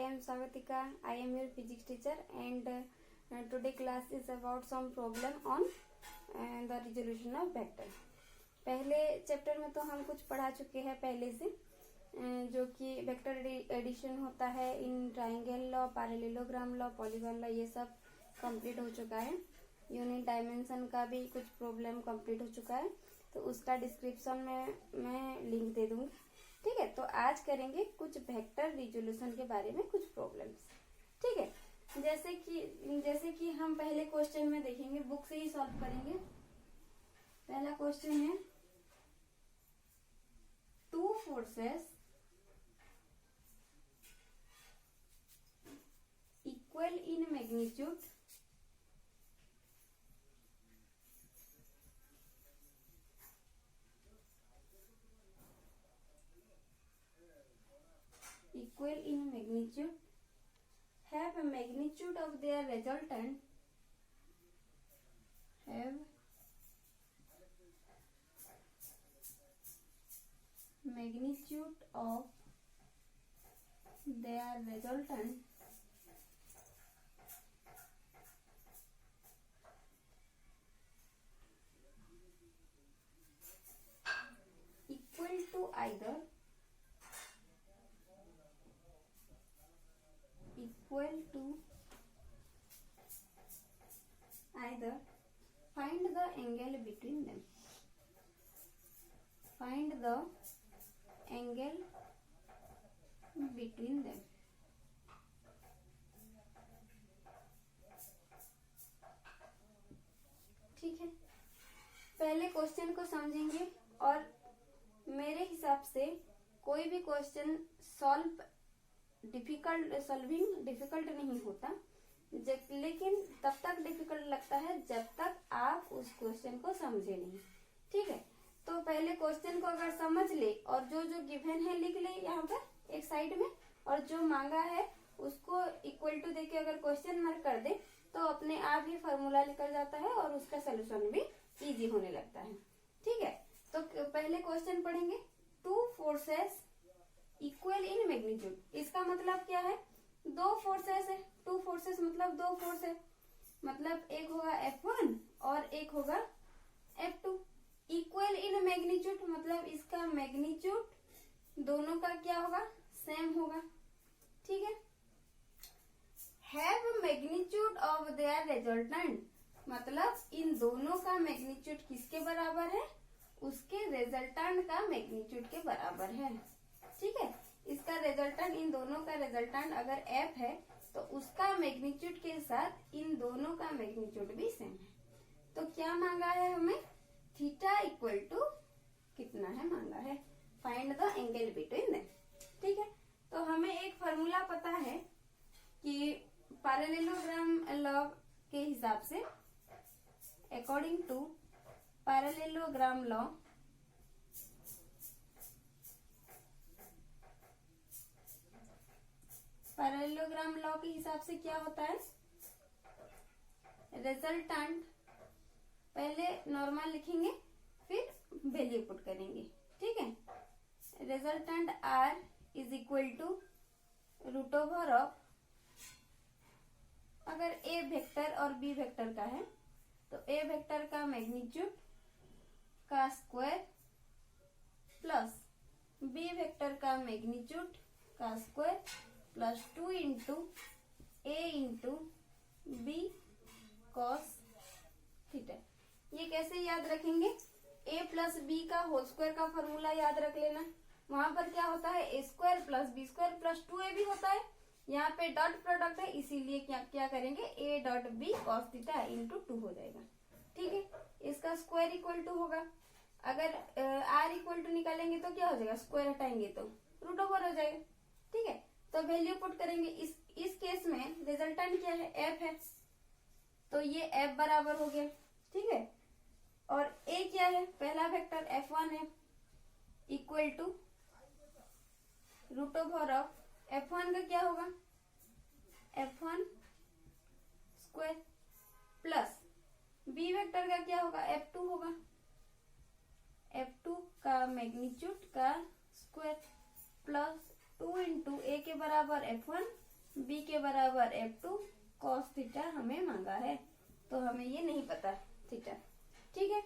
am Sagatika. I am your physics teacher and today class is about some problem on the resolution of vector. पहले chapter में तो हम कुछ पढ़ा चुके हैं पहले से, जो कि वेक्टर एडिशन होता है in triangle law, parallelogram law, polygon law, ये सब कंप्लीट हो चुका है। यूनिट डायमेंशन का भी कुछ प्रॉब्लम कंप्लीट हो चुका है, तो उसका डिस्क्रिप्शन में मैं लिंक दे दूंगी। ठीक है, तो आज करेंगे कुछ वेक्टर रिजोल्यूशन के बारे में कुछ प्रॉब्लम्स। ठीक है, जैसे कि हम पहले क्वेश्चन में देखेंगे, बुक से ही सॉल्व करेंगे। पहला क्वेश्चन है, two forces equal in magnitude have a magnitude of their resultant equal to either find the angle between them. ठीक है, पहले क्वेश्चन को समझेंगे और मेरे हिसाब से कोई भी क्वेश्चन सॉल्विंग डिफिकल्ट नहीं होता, लेकिन तब तक डिफिकल्ट लगता है जब तक आप उस क्वेश्चन को समझे नहीं। ठीक है, तो पहले क्वेश्चन को अगर समझ ले और जो जो गिवन है लिख ले यहाँ पर एक साइड में, और जो मांगा है उसको इक्वल टू देके अगर क्वेश्चन मार्क कर दे तो अपने आप ही फॉर्मूला निकल जाता है और उसका सोल्यूशन भी इजी होने लगता है। ठीक है, तो पहले क्वेश्चन पढ़ेंगे, two forces equal in magnitude. इसका मतलब क्या है, दो फोर्सेस है, टू फोर्सेस मतलब दो फोर्स है, मतलब एक होगा F1 और एक होगा F2। इक्वल इन मैग्नीट्यूड मतलब इसका मैग्नीट्यूड दोनों का क्या होगा, सेम होगा। ठीक है, have magnitude of their resultant मतलब इन दोनों का मैग्नीट्यूड किसके बराबर है, उसके रिजल्टेंट का मैग्नीट्यूड के बराबर है। ठीक है, इसका रिजल्टेंट, इन दोनों का रिजल्टेंट अगर F है तो उसका मैग्नीट्यूड के साथ इन दोनों का मैग्नीट्यूड भी सेम है। तो क्या मांगा है हमें, थीटा इक्वल टू कितना है मांगा है, find the angle between them. ठीक है, तो हमें एक फॉर्मूला पता है कि पैरेललोग्राम लॉ के हिसाब से, according to parallelogram law, parallelogram law के हिसाब से क्या होता है, रिजल्टेंट पहले नॉर्मल लिखेंगे फिर वैल्यू पुट करेंगे। ठीक है, resultant R is equal to root over of, अगर A वेक्टर और B वेक्टर का है तो A वेक्टर का मैग्नीट्यूड का स्क्वायर प्लस B वेक्टर का मैग्नीट्यूड का square plus 2 into A into B कॉस थीटा। ये कैसे याद रखेंगे, A प्लस B का होल स्क्वायर का फॉर्मूला याद रख लेना। वहां पर क्या होता है, A square plus B square plus 2AB होता है। यहाँ पे डॉट प्रोडक्ट है, इसीलिए क्या करेंगे, A डॉट B कॉस थीटा इंटू 2 हो जाएगा। ठीक है, इसका स्क्वायर इक्वल टू होगा, अगर R इक्वल टू निकालेंगे तो क्या हो जाएगा, स्क्वायर हटाएंगे तो रूट ओवर हो जाएगा। ठीक है, तो वैल्यू पुट करेंगे। इस केस में रिजल्टेंट क्या है, F है, तो ये F बराबर हो गया। ठीक है, और A क्या है, पहला वेक्टर F1 है, equal to root over of F1 का क्या होगा, F1 square plus B vector का क्या होगा, F2 होगा, F2 का मैग्नीट्यूड का स्क्वायर प्लस 2 इंटू A के बराबर F1 b के बराबर F2 cos थीटा हमें मांगा है, तो हमें ये नहीं पता थीटा। ठीक है,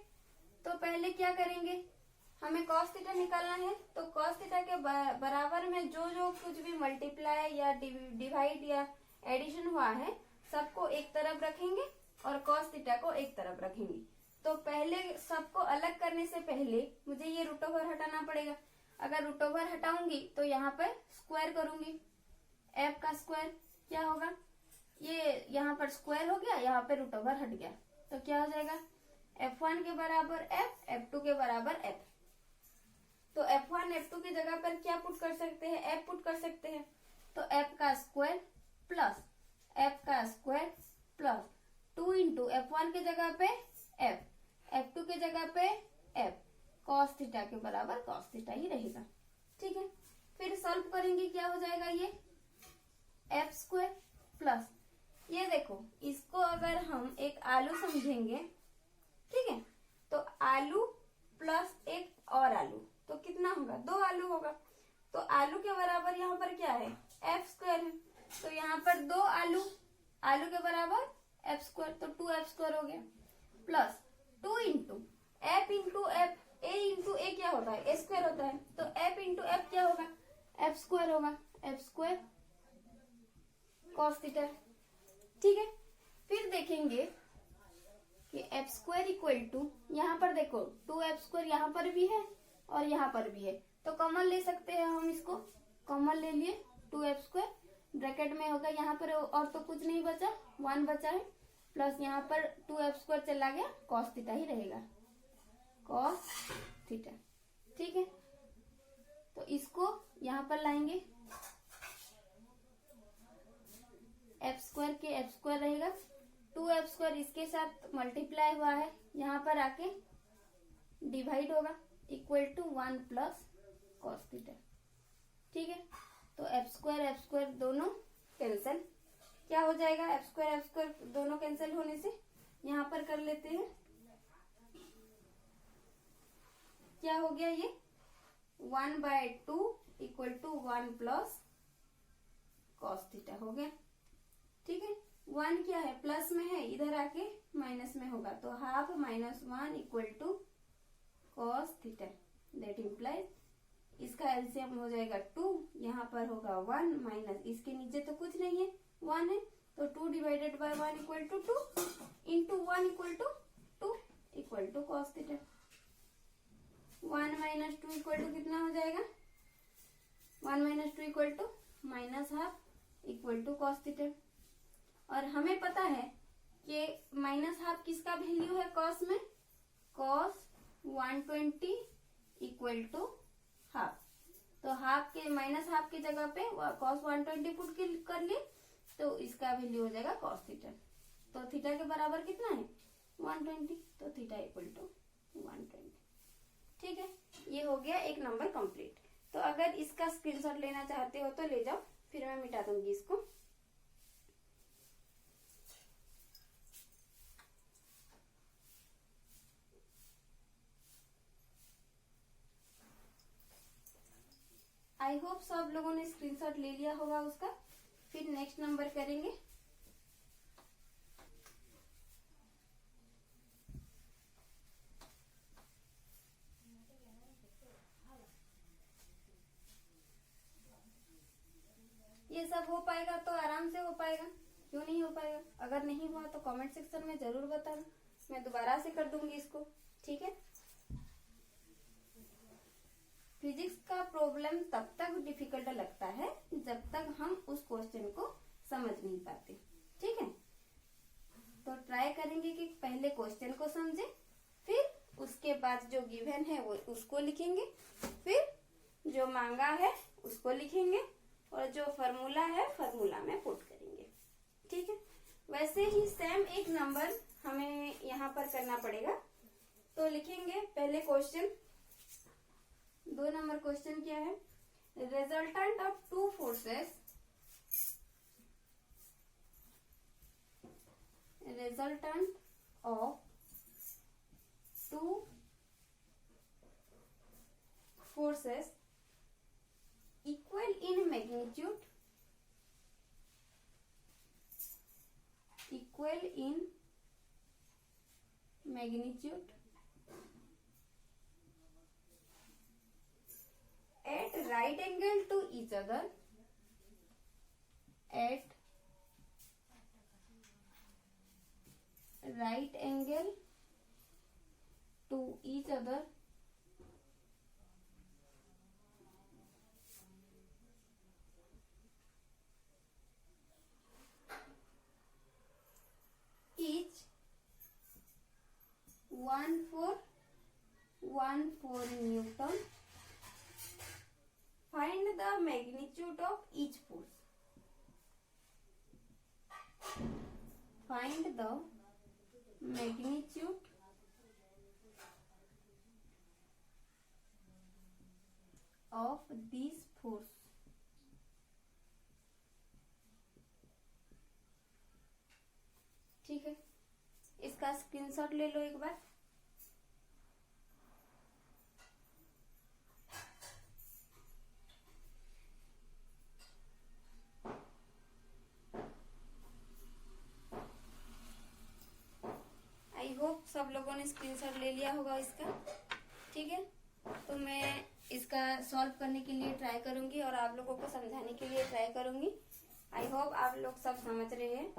तो पहले क्या करेंगे, हमें cos थीटा निकालना है। तो cos थीटा के बराबर में जो जो कुछ भी मल्टीप्लाई या डिवाइड या एडिशन हुआ है सबको एक तरफ रखेंगे और cos थीटा को एक तरफ रखेंगे। तो पहले सबको अलग करने से पहले मुझे ये रूट ओवर हटाना पड़ेगा। अगर रूट ओवर हटाऊंगी तो यहाँ पर स्क्वायर करूंगी, f का स्क्वायर क्या होगा, ये यहाँ पर स्क्वायर हो गया, यहाँ पे रूट ओवर हट गया, तो क्या हो जाएगा f1 के बराबर f, f2 के बराबर f। तो f1 f2 की जगह पर क्या पुट कर सकते हैं, f पुट कर सकते हैं। तो f का स्क्वायर प्लस f का स्क्वायर प्लस 2 इंटू f1 की जगह पे f, f2 की जगह पे f, cos थीटा के बराबर cos थीटा ही रहेगा। ठीक है, फिर सॉल्व करेंगे, क्या हो जाएगा ये f स्क्वायर प्लस, ये देखो इसको अगर हम एक आलू समझेंगे, ठीक है, तो आलू प्लस एक और आलू तो कितना होगा, 2 आलू होगा। तो आलू के बराबर यहाँ पर क्या है, f स्क्वायर है, तो यहाँ पर 2 आलू, आलू के बराबर f स्क्वायर, तो 2f स्क्वायर हो गया plus 2 into f into f, a into a क्या होता है, a स्क्वायर होता है, तो f इंटू एफ क्या होगा, f स्क्वायर होगा, f स्क्वायर cos थीटा। ठीक है, फिर देखेंगे कि f स्क्वायर इक्वल टू, यहाँ पर देखो 2f स्क्वायर यहाँ पर भी है और यहाँ पर भी है, तो कॉमन ले सकते हैं हम, इसको कॉमन ले लिए, 2f स्क्वायर ब्रैकेट में होगा, यहाँ पर और तो कुछ नहीं बचा, 1 बचा है, प्लस यहाँ पर 2f स्क्वायर चला गया, cos थीटा ही रहेगा, cos थीटा। ठीक है, तो इसको यहाँ पर लाएंगे, f स्क्वायर के f स्क्वायर रहेगा, 2f स्क्वायर इसके साथ मल्टीप्लाई हुआ है, यहाँ पर आके डिवाइड होगा, equal to 1 plus cos theta. ठीक है, तो f स्क्वायर दोनों कैंसिल, क्या हो जाएगा, f स्क्वायर दोनों कैंसिल होने से यहाँ पर कर लेते हैं, क्या हो गया ये 1/2 equal to 1 plus cos theta हो गया। ठीक है, 1 क्या है, प्लस में है, इधर आके माइनस में होगा, तो half -1 equal to cos theta, that implies इसका एलसीएम हो जाएगा 2, यहाँ पर होगा 1 माइनस, इसके नीचे तो कुछ नहीं है, 1 है, तो 2 divided by 1 equal to 2 into 1 equal to 2 equal to cos theta. 1 minus 2 equal to कितना हो जाएगा, 1 minus 2 equal to -1/2 equal to cos theta. और हमें पता है कि -1/2 किसका वैल्यू है cos में, cos 120 इक्वल टू हाफ, तो हाफ के -1/2 की जगह पे cos 120 पुट कर लिए, तो इसका वैल्यू हो जाएगा cos थीटा। तो थीटा के बराबर कितना है 120, तो थीटा इक्वल टू 120। ठीक है, ये हो गया एक नंबर कंप्लीट। तो अगर इसका स्क्रीनशॉट लेना चाहते हो तो ले जाओ, फिर मैं मिटा दूंगी इसको। आई होप सब लोगों ने स्क्रीनशॉट ले लिया होगा उसका। फिर नेक्स्ट नंबर करेंगे। ये सब हो पाएगा तो आराम से हो पाएगा, क्यों नहीं हो पाएगा। अगर नहीं हुआ तो कमेंट सेक्शन में जरूर बताना, मैं दोबारा से कर दूंगी इसको। ठीक है, फिजिक्स का प्रॉब्लम तब तक डिफिकल्ट लगता है जब तक हम उस क्वेश्चन को समझ नहीं पाते। ठीक है, तो ट्राई करेंगे कि पहले क्वेश्चन को समझें, फिर उसके बाद जो गिवन है वो उसको लिखेंगे, फिर जो मांगा है उसको लिखेंगे, और जो फॉर्मूला है फॉर्मूला में पुट करेंगे। ठीक है, वैसे ही सेम एक नंबर हमें यहाँ पर करना पड़ेगा। तो लिखेंगे पहले क्वेश्चन, 2 नंबर क्वेश्चन क्या है, resultant of 2 forces, resultant of 2 forces equal in magnitude equal in magnitude at right angle to each other, at right angle to each other, each 1414 Newton. Find the magnitude of each force. Find the magnitude of this force. ठीक है, इसका screenshot ले लो एक बार। I hope सब लोगों ने screenshot ले लिया होगा इसका। ठीक है, तो मैं इसका सॉल्व करने के लिए ट्राई करूंगी और आप लोगों को समझाने के लिए ट्राई करूंगी। आई होप आप लोग सब समझ रहे हैं।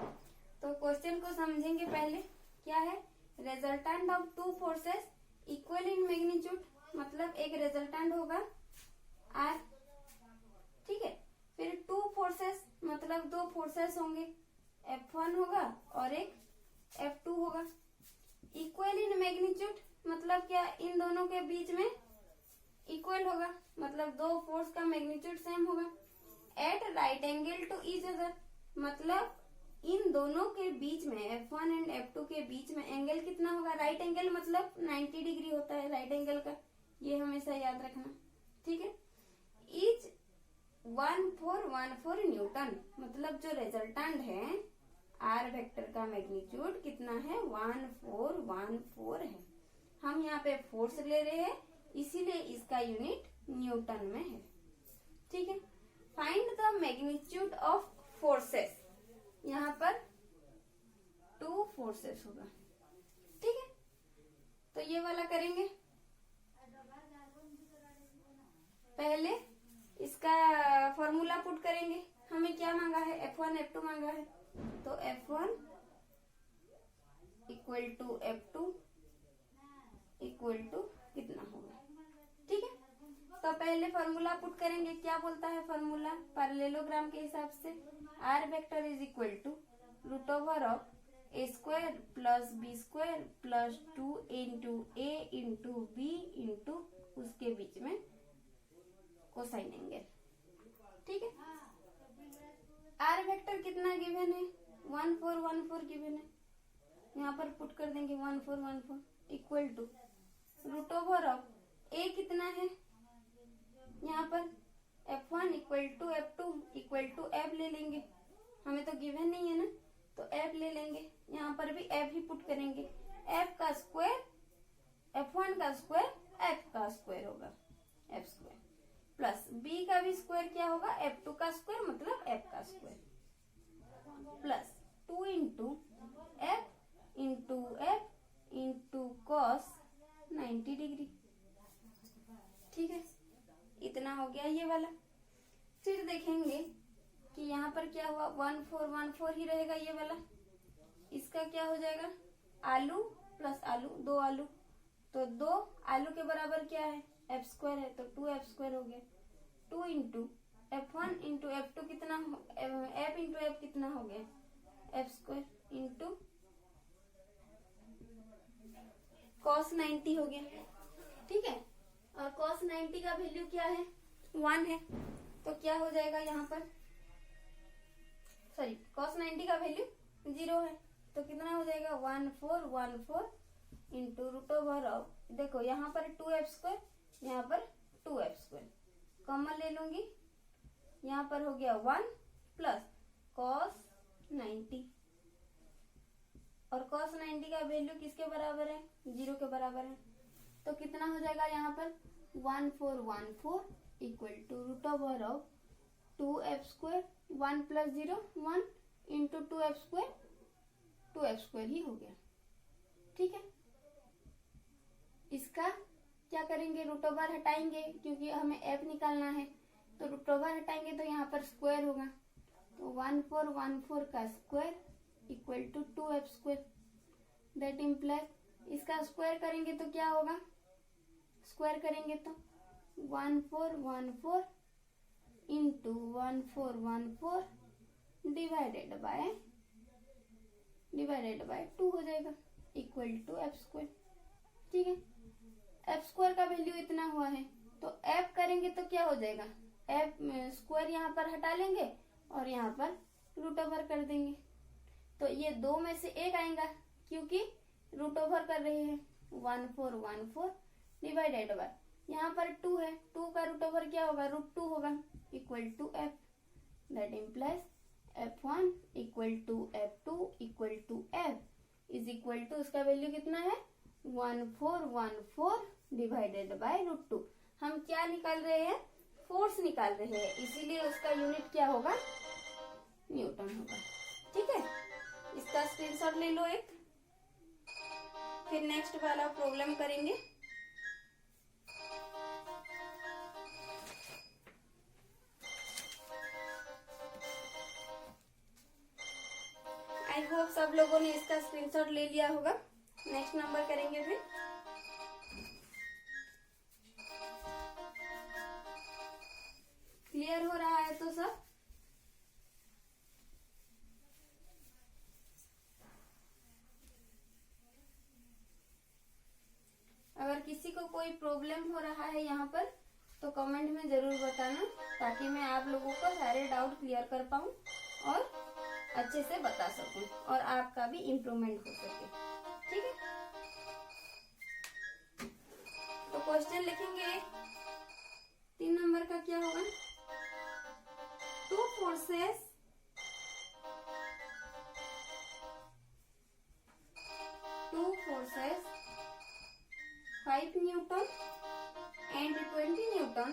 तो क्वेश्चन को समझेंगे पहले। क्या है? Resultant of two forces equal in magnitude, मतलब एक रिजल्टेंट होगा आर। ठीक है, फिर टू फोर्सेस मतलब दो फोर्सेस होंगे, F1 होगा और एक F2 होगा। इक्वल इन मैग्नीट्यूड मतलब क्या? इन दोनों के बीच में इक्वल होगा, मतलब दो फोर्स का मैग्नीट्यूड सेम होगा। At right angle to each other मतलब इन दोनों के बीच में F1 एंड F2 के बीच में एंगल कितना होगा? राइट एंगल मतलब 90 डिग्री होता है राइट एंगल का, ये हमेशा याद रखना। ठीक है, ईच 1414 न्यूटन मतलब जो रिजल्टेंट है आर वेक्टर का मैग्नीट्यूड कितना है? 1414 है। हम यहाँ पे फोर्स ले रहे हैं इसीलिए इसका यूनिट न्यूटन में है। ठीक है, find the magnitude of forces, यहाँ पर टू फोर्सेस होगा। ठीक है, तो ये वाला करेंगे। पहले इसका फॉर्मूला पुट करेंगे। हमें क्या मांगा है? F1 F2 मांगा है, तो F1 equal to F2 equal to कितना होगा? ठीक है, तो पहले फॉर्मूला पुट करेंगे। क्या बोलता है फॉर्मूला? पैरेललोग्राम के हिसाब से R vector is equal to root over of A square plus B square plus 2 into A into B into उसके बीच में कोसाइन एंगल। ठीक है, आर वेक्टर कितना गिवन है? 1414 गिवन है। यहाँ पर पुट कर देंगे 1414 equal to root over of a कितना है? यहाँ पर F1 equal to F2 equal to F ले लेंगे, हमें तो गिवन नहीं है ना, तो F ले लेंगे। यहाँ पर भी F ही पुट करेंगे। F का स्क्वायर F1 का स्क्वायर F का स्क्वायर होगा, F स्क्वायर प्लस B का भी स्क्वायर क्या होगा? F2 का स्क्वायर मतलब F का square plus 2 into F into F into cos 90 degree. ठीक है, इतना हो गया ये वाला। फिर देखेंगे कि यहाँ पर क्या हुआ? 1414 ही रहेगा ये वाला। इसका क्या हो जाएगा? आलू प्लस आलू, दो आलू, तो दो आलू के बराबर क्या है? F स्क्वायर है, तो 2F स्क्वायर हो गया। 2 इंटू F1 इंटू F2 कितना F इंटू F कितना हो गया? F स्क्वायर इंटू cos 90 हो गया। ठीक है, और cos 90 का वैल्यू क्या है? 1 है, तो क्या हो जाएगा यहाँ पर? सॉरी, cos 90 का वैल्यू 0 है, तो कितना हो जाएगा? 1414 इंटू रूट ओवर ऑफ, देखो यहाँ पर 2F स्क्वायर, यहाँ पर 2F स्क्वायर कॉमन ले लूंगी। यहाँ पर हो गया 1 प्लस cos 90, और cos 90 का वैल्यू किसके बराबर है? 0 के बराबर है, तो कितना हो जाएगा यहाँ पर? 1414 equal to root over of 2F square 1 plus 0 1 into 2F square 2f² ही हो गया। ठीक है, इसका क्या करेंगे, रूट ओवर हटाएंगे क्योंकि हमें f निकालना है, तो रूट ओवर हटाएंगे तो यहाँ पर स्क्वायर होगा, तो 1414 का square equal to 2f²। That implies इसका स्क्वायर करेंगे तो क्या होगा, स्क्वायर करेंगे तो 1414 इंटू 1414 डिवाइडेड बाय 2 हो जाएगा इक्वल टू f²। ठीक है, f² का वैल्यू इतना हुआ है, तो f करेंगे तो क्या हो जाएगा, f स्क्वायर यहाँ पर हटा लेंगे और यहाँ पर रूट ओवर कर देंगे, तो ये दो में से एक आएगा क्योंकि रूट ओवर कर रहे हैं। 1414 डिवाइडेड बाय यहाँ पर 2 है, 2 का रूट ओवर क्या होगा, √2 होगा equal to f। That implies f1 equal to f2 equal to f is equal to, इसका वैल्यू कितना है 1414 डिवाइडेड बाय √2। हम क्या निकाल रहे हैं, फोर्स निकाल रहे हैं, इसीलिए उसका यूनिट क्या होगा, न्यूटन होगा। ठीक है, इसका स्क्रीनशॉट ले लो एक, फिर नेक्स्ट वाला प्रॉब्लम करेंगे। आई होप सब लोगों ने इसका स्क्रीनशॉट ले लिया होगा। नेक्स्ट नंबर करेंगे फिर। क्लियर हो रहा है तो सब, अगर किसी को कोई प्रॉब्लम हो रहा है यहाँ पर तो कमेंट में जरूर बताना, ताकि मैं आप लोगों को सारे डाउट क्लियर कर पाऊँ और अच्छे से बता सकूं और आपका भी इम्प्रूवमेंट हो सके। ठीक है, तो क्वेश्चन लिखेंगे 3 नंबर का क्या होगा, two forces forces 5 Newton and 20 Newton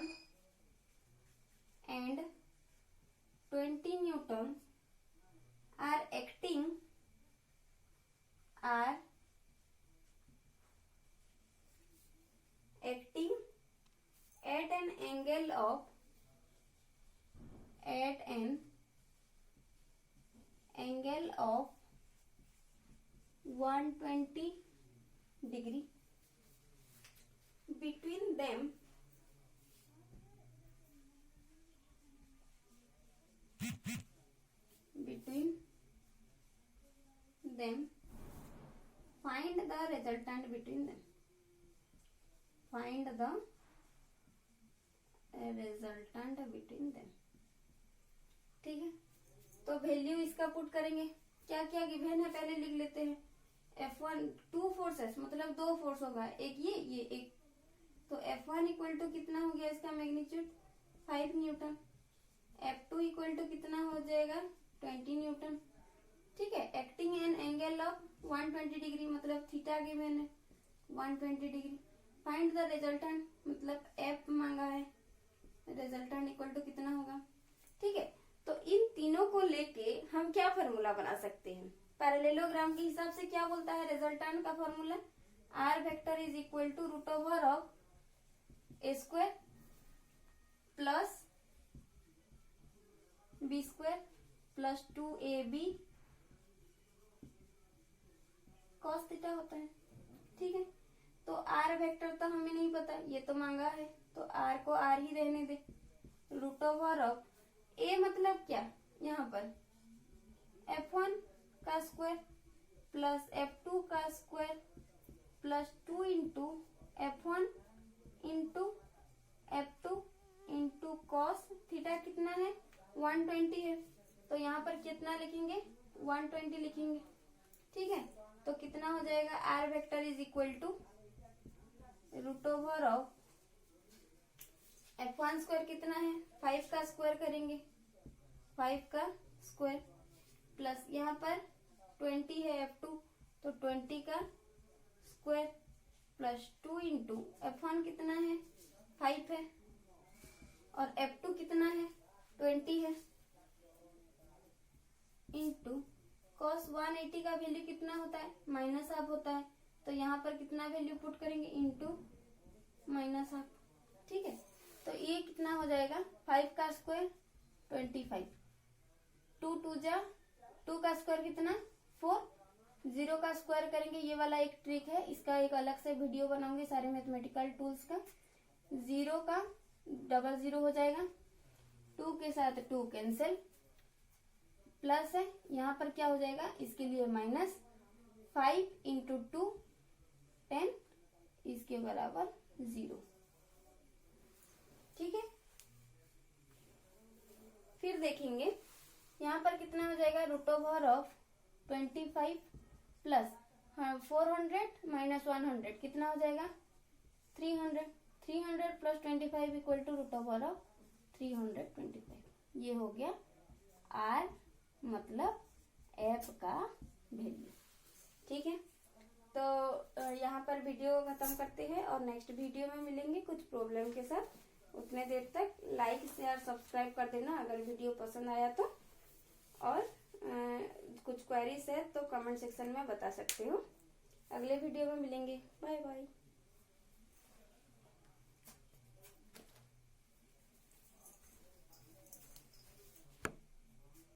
and 20 Newton are acting at an angle of 120 degree between them find the resultant between them, find the resultant between them। ठीक है, तो वैल्यू इसका पुट करेंगे, क्या क्या गिवन है पहले लिख लेते हैं। F1 टू फोर्सेस मतलब दो फोर्स होगा, एक ये एक, तो F1 इक्वल टू कितना हो गया इसका magnitude 5 Newton, F2 equal to कितना हो जाएगा 20 न्यूटन। ठीक है, acting an angle of 120 degree मतलब थीटा गिवन है 120 डिग्री। फाइंड द रिजल्टेंट मतलब F मांगा है, रिजल्टेंट इक्वल टू कितना होगा। ठीक है, तो इन तीनों को लेके हम क्या फॉर्मूला बना सकते हैं, पैरेललोग्राम के हिसाब से क्या बोलता है रिजल्टेंट का formula, R vector is equal to root over of A square plus B square plus 2ab cos theta होता है। ठीक है, तो आर वेक्टर तो हमें नहीं पता, ये तो मांगा है, तो आर को आर ही रहने दे, रूट ओवर ऑफ ए मतलब क्या, यहाँ पर F1 का स्क्वायर प्लस F2 का square plus 2 into F1 into F2 into cos theta कितना है 120 है, तो यहाँ पर कितना लिखेंगे 120 लिखेंगे। ठीक है, तो कितना हो जाएगा R vector is equal to root over of F1 square कितना है 5 का स्क्वायर करेंगे 5 का स्क्वायर प्लस यहाँ पर 20 है F2 तो 20 का स्क्वायर प्लस 2 इंटू F1 कितना है 5 है और F2 कितना है 20 है इंटू cos 180 का वैल्यू कितना होता है, माइनस हाफ होता है, तो यहाँ पर कितना वैल्यू पुट करेंगे, इंटू माइनस हाफ। ठीक है, तो ये कितना हो जाएगा, 5 का स्क्वायर 25, 2 2 जा 2 का स्क्वायर कितना 4, 0 का स्क्वायर करेंगे, ये वाला एक ट्रिक है, इसका एक अलग से वीडियो बनाऊंगी सारे मैथमेटिकल टूल्स का। 0 का डबल 0 हो जाएगा, 2 के साथ 2 कैंसिल, प्लस है यहाँ पर क्या हो जाएगा, इसके लिए माइनस, 5 इंटू 2 10, इसके बराबर 0। ठीक है, फिर देखेंगे यहाँ पर कितना हो जाएगा, root over of 25 plus 400 minus 100 कितना हो जाएगा, 300, 300 plus 25 equal to root over of 325। ये हो गया आर मतलब एफ का वैल्यू। ठीक है, तो यहाँ पर वीडियो खत्म करते हैं और नेक्स्ट वीडियो में मिलेंगे कुछ प्रॉब्लम के साथ। उतने देर तक लाइक शेयर सब्सक्राइब कर देना अगर वीडियो पसंद आया तो, और कुछ क्वेरीज है तो कमेंट सेक्शन में बता सकते हो। अगले वीडियो में मिलेंगे, बाय बाय।